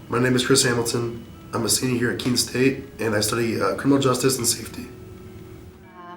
My name is Chris Hamilton. I'm a senior here at Keene State, and I study criminal justice and safety.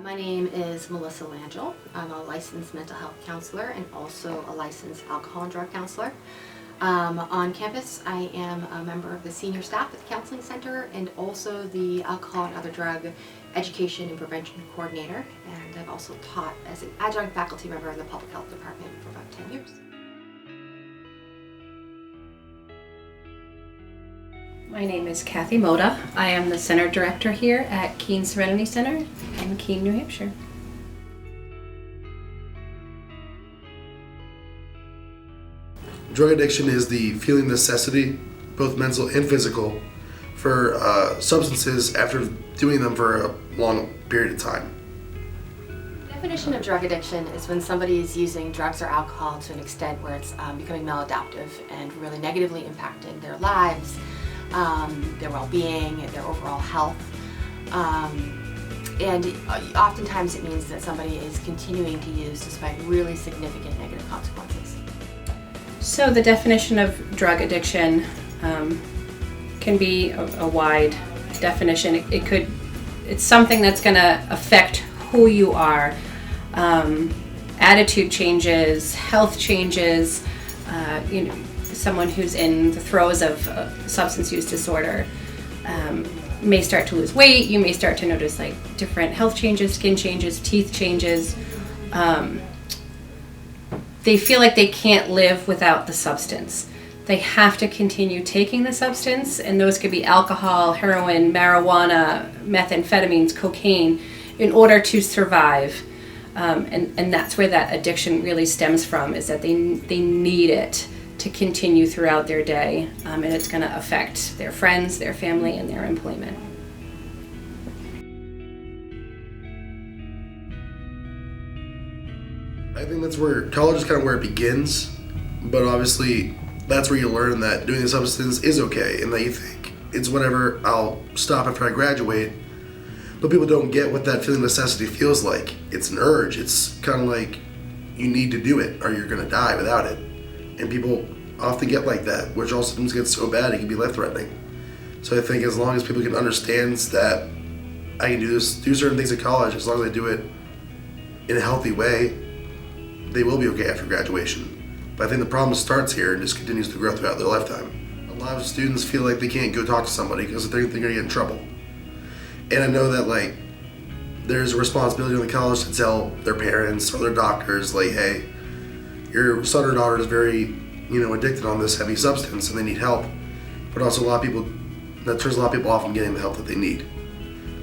My name is Melissa Langell. I'm a licensed mental health counselor and also a licensed alcohol and drug counselor. On campus, I am a member of the senior staff at the Counseling Center and also the Alcohol and Other Drug Education and Prevention Coordinator. And I've also taught as an adjunct faculty member in the Public Health Department for about 10 years. My name is Kathy Moda. I am the Center Director here at Keene Serenity Center in Keene, New Hampshire. Drug addiction is the feeling necessity, both mental and physical, for substances after doing them for a long period of time. The definition of drug addiction is when somebody is using drugs or alcohol to an extent where it's becoming maladaptive and really negatively impacting their lives, their well-being, their overall health. And oftentimes it means that somebody is continuing to use despite really significant negative consequences. So the definition of drug addiction can be a wide definition. It's something that's going to affect who you are. Attitude changes, health changes, someone who's in the throes of substance use disorder may start to lose weight. You may start to notice like different health changes, skin changes, teeth changes. They feel like they can't live without the substance. They have to continue taking the substance, and those could be alcohol, heroin, marijuana, methamphetamines, cocaine, in order to survive. And that's where that addiction really stems from, is that they need it to continue throughout their day, and it's going to affect their friends, their family, and their employment. I think that's where college is kind of where it begins, but obviously that's where you learn that doing the substance is okay and that you think it's whatever, I'll stop after I graduate. But people don't get what that feeling of necessity feels like. It's an urge. It's kind of like you need to do it or you're going to die without it. And people often get like that, which also sometimes gets so bad it can be life-threatening. So I think as long as people can understand that I can do certain things at college, as long as I do it in a healthy way, they will be okay after graduation. But I think the problem starts here and just continues to grow throughout their lifetime. A lot of students feel like they can't go talk to somebody because they're going to get in trouble. And I know that there's a responsibility on the college to tell their parents or their doctors, hey, your son or daughter is very, addicted on this heavy substance and they need help. But also that turns a lot of people off from getting the help that they need.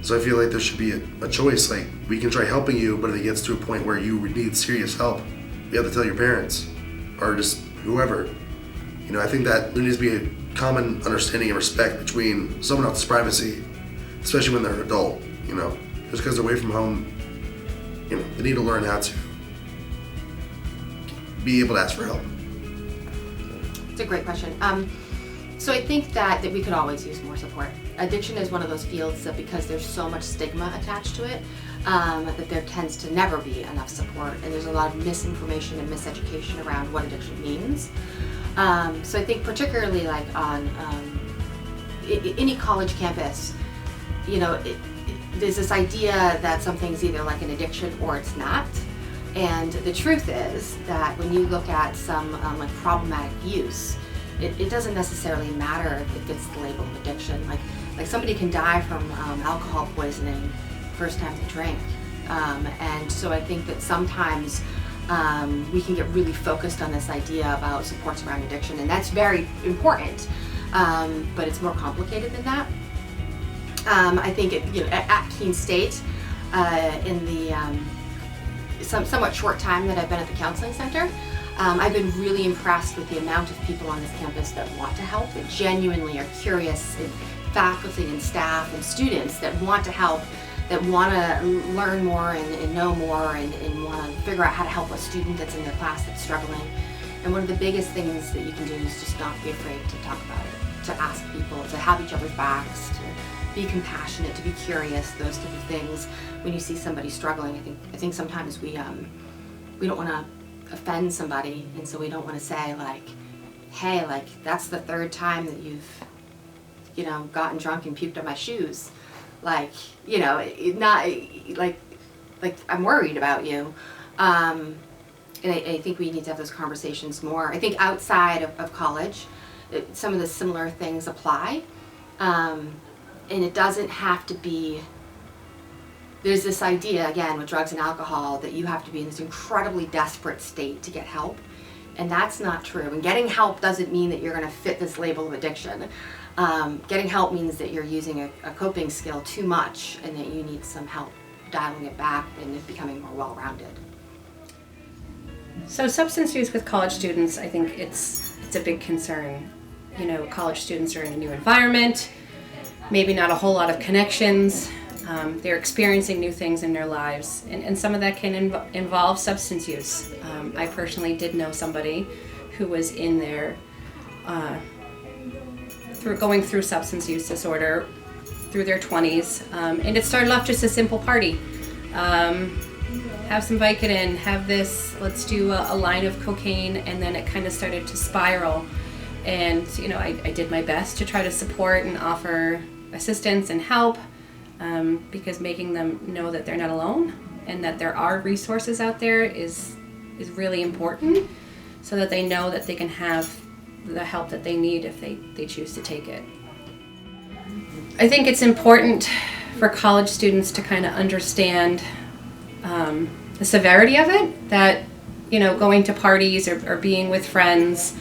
So I feel like there should be a choice. We can try helping you, but if it gets to a point where you need serious help, you have to tell your parents or just whoever. I think that there needs to be a common understanding and respect between someone else's privacy, especially when they're an adult. Just because they're away from home, they need to learn how to be able to ask for help. It's a great question. So I think that we could always use more support. Addiction is one of those fields that because there's so much stigma attached to it, that there tends to never be enough support, and there's a lot of misinformation and miseducation around what addiction means. So I think particularly on any college campus, there's this idea that something's either like an addiction or it's not. And the truth is that when you look at some problematic use, it doesn't necessarily matter if it fits the label of addiction. Like somebody can die from alcohol poisoning first time they drink. And so I think that sometimes we can get really focused on this idea about supports around addiction, and that's very important, but it's more complicated than that. I think at Keene State, in the somewhat short time that I've been at the Counseling Center, I've been really impressed with the amount of people on this campus that want to help, that genuinely are curious, and faculty and staff and students that want to help, that want to learn more and know more and want to figure out how to help a student that's in their class that's struggling. And one of the biggest things that you can do is just not be afraid to talk about it, to ask people, to have each other's backs, to be compassionate, to be curious, those type of things. When you see somebody struggling, I think sometimes we don't want to offend somebody, and so we don't want to say hey, that's the third time that you've gotten drunk and puked on my shoes. Like, not like I'm worried about you. And I think we need to have those conversations more. I think outside of college, some of the similar things apply. And it doesn't have to be, there's this idea, again, with drugs and alcohol, that you have to be in this incredibly desperate state to get help. And that's not true. And getting help doesn't mean that you're going to fit this label of addiction. Getting help means that you're using a coping skill too much and that you need some help dialing it back and it becoming more well-rounded. So substance use with college students, I think it's a big concern. College students are in a new environment, maybe not a whole lot of connections. They're experiencing new things in their lives, and some of that can involve substance use. I personally did know somebody who was in there going through substance use disorder through their 20s, and it started off just a simple party. Have some Vicodin, have this, let's do a line of cocaine, and then it kind of started to spiral. And I did my best to try to support and offer assistance and help, because making them know that they're not alone and that there are resources out there is really important, so that they know that they can have the help that they need if they choose to take it. I think it's important for college students to kind of understand the severity of it, that going to parties or being with friends,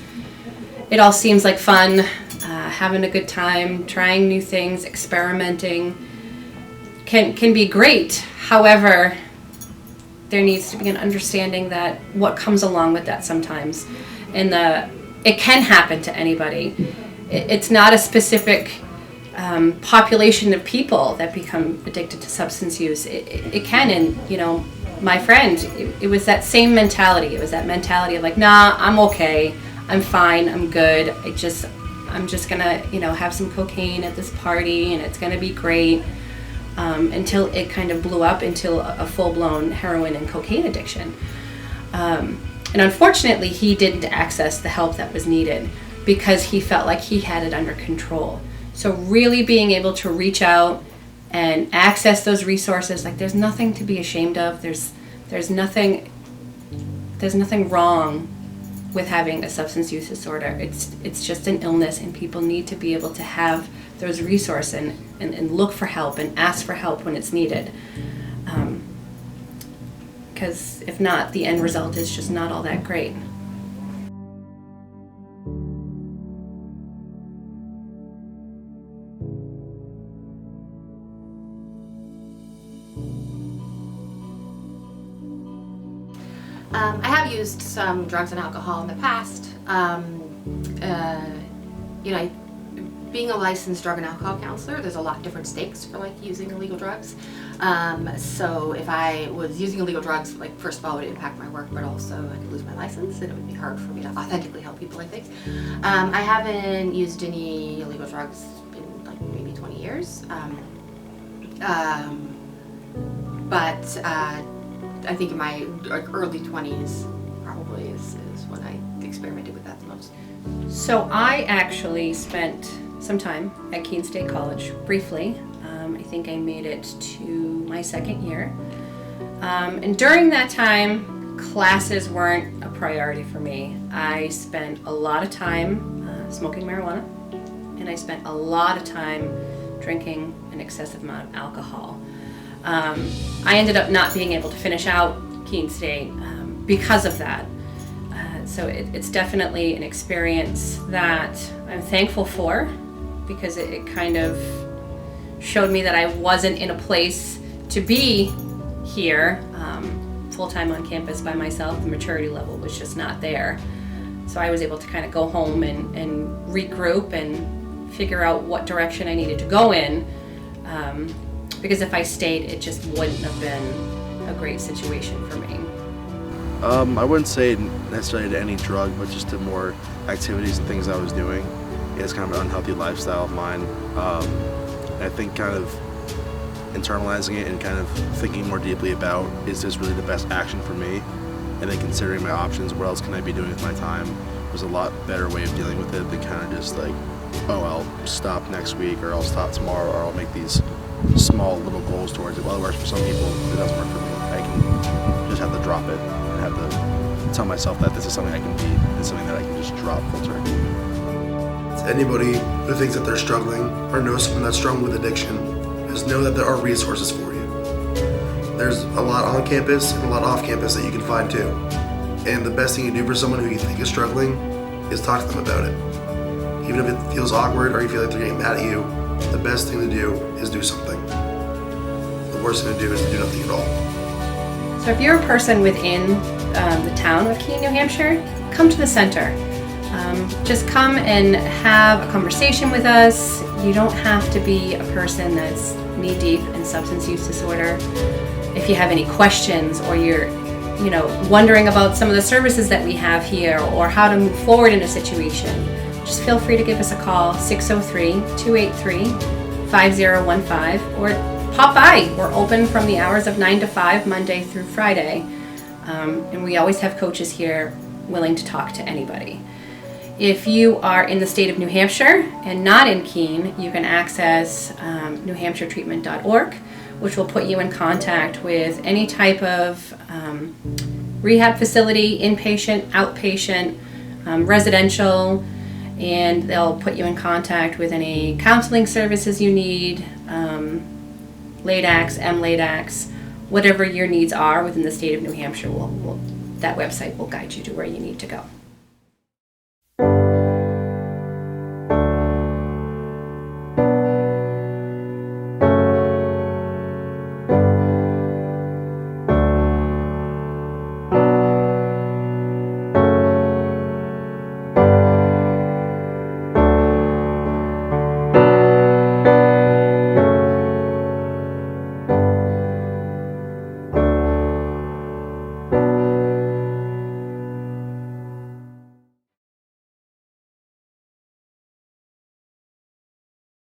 it all seems like fun, having a good time, trying new things, experimenting can be great. However, there needs to be an understanding that what comes along with that sometimes, and it can happen to anybody. It's not a specific population of people that become addicted to substance use. It can, and my friend, it was that same mentality. It was that mentality of like, nah, I'm okay, I'm fine, I'm good. I'm just gonna, have some cocaine at this party and it's gonna be great, until it kind of blew up into a full-blown heroin and cocaine addiction. And unfortunately, he didn't access the help that was needed because he felt like he had it under control. So really being able to reach out and access those resources, like there's nothing to be ashamed of. There's nothing wrong with having a substance use disorder. It's just an illness, and people need to be able to have those resources and look for help and ask for help when it's needed. Because if not, the end result is just not all that great. I have used some drugs and alcohol in the past. Being a licensed drug and alcohol counselor, there's a lot of different stakes for using illegal drugs. So if I was using illegal drugs, first of all, it would impact my work, but also I could lose my license, and it would be hard for me to authentically help people like things. I haven't used any illegal drugs in maybe 20 years. But I think in my early 20s probably is when I experimented with that the most. So I actually spent some time at Keene State College, briefly. I think I made it to my second year. And during that time, classes weren't a priority for me. I spent a lot of time smoking marijuana, and I spent a lot of time drinking an excessive amount of alcohol. I ended up not being able to finish out Keene State because of that. So it's definitely an experience that I'm thankful for, because it kind of showed me that I wasn't in a place to be here full-time on campus by myself. The maturity level was just not there. So I was able to kind of go home and regroup and figure out what direction I needed to go in. Because if I stayed, it just wouldn't have been a great situation for me. I wouldn't say necessarily to any drug, but just to more activities and things I was doing. It's kind of an unhealthy lifestyle of mine. I think kind of internalizing it and kind of thinking more deeply about, is this really the best action for me? And then considering my options, what else can I be doing with my time, was a lot better way of dealing with it than kind of just oh, I'll stop next week, or I'll stop tomorrow, or I'll make these small little goals towards it. Well, it works for some people, it doesn't work for me. I can just have to drop it and have to tell myself that this is something I can beat. It's something that I can just drop full turkey. Anybody who thinks that they're struggling or knows someone that's struggling with addiction, just know that there are resources for you. There's a lot on campus and a lot off campus that you can find too. And the best thing you do for someone who you think is struggling is talk to them about it. Even if it feels awkward or you feel like they're getting mad at you, the best thing to do is do something. The worst thing to do is to do nothing at all. So if you're a person within the town of Keene, New Hampshire, come to the center. Just come and have a conversation with us. You don't have to be a person that's knee-deep in substance use disorder. If you have any questions or you're wondering about some of the services that we have here or how to move forward in a situation, just feel free to give us a call, 603-283-5015, or pop by. We're open from the hours of 9 to 5, Monday through Friday. And we always have coaches here willing to talk to anybody. If you are in the state of New Hampshire and not in Keene, you can access newhampshiretreatment.org, which will put you in contact with any type of rehab facility, inpatient, outpatient, residential, and they'll put you in contact with any counseling services you need, LADAX, MLADAX, whatever your needs are within the state of New Hampshire. That website will guide you to where you need to go.